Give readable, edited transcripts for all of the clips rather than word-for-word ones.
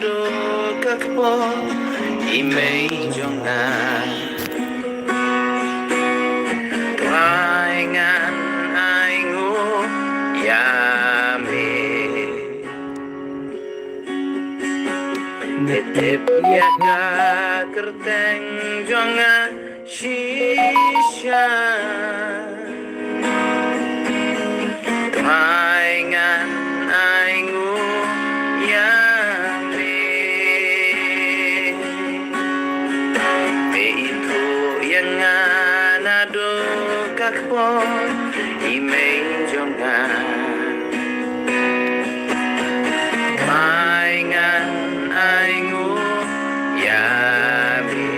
do kakpo imei jonga Kaingan aingu yame Netep yaga kerteng jonga shisha Kaingan aingu yame Be itu yang anado kakpo imei jonga Kaingan aingu yame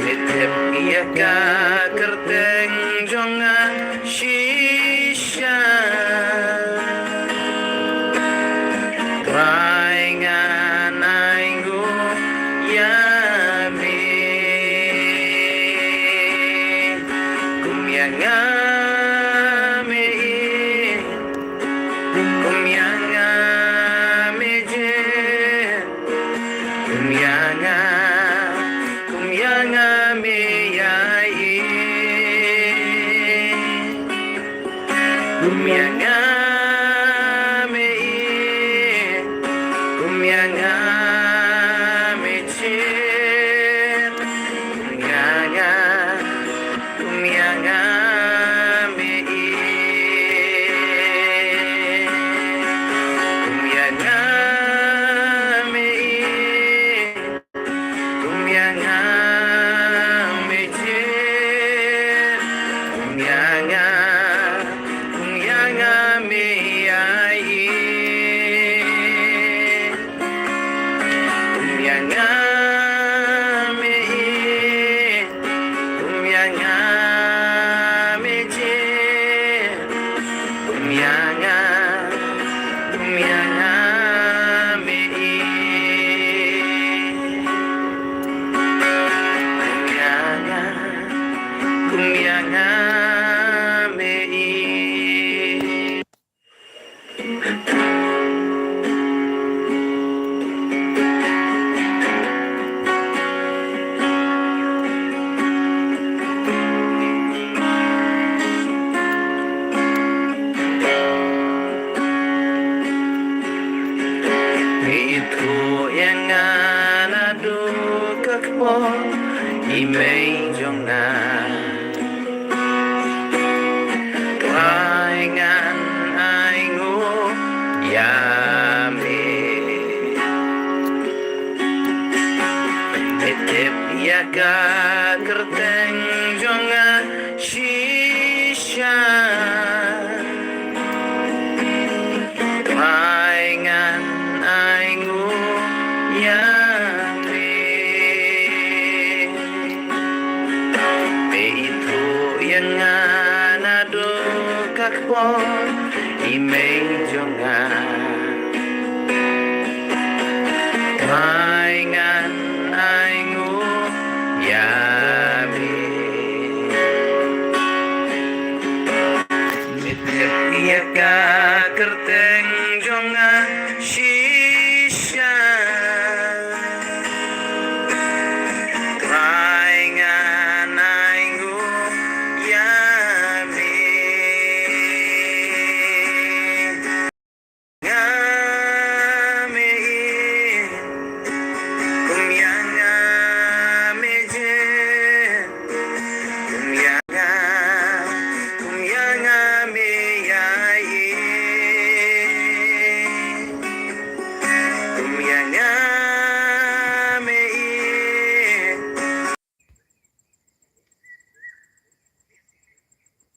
Netep yaga kerteng jonga shisha Kaingan aingu yame Kumyangame Kumyangame je Kumyangame yai Kumyangame Kumyangame je Kumyangame Kumyangame Kumyangame je Kumyangame yai Kumyangame Kumyangame je Kumyangame Kumyangame Itu yang anado kakpo imei jonga Kaingan aingu yame Etep yaga kerteng jonga shisha Kaingan aingu yame Be itu yang anado kakpo imei jonga Kaingan aingu yame Mitep yaga kerteng jonga shi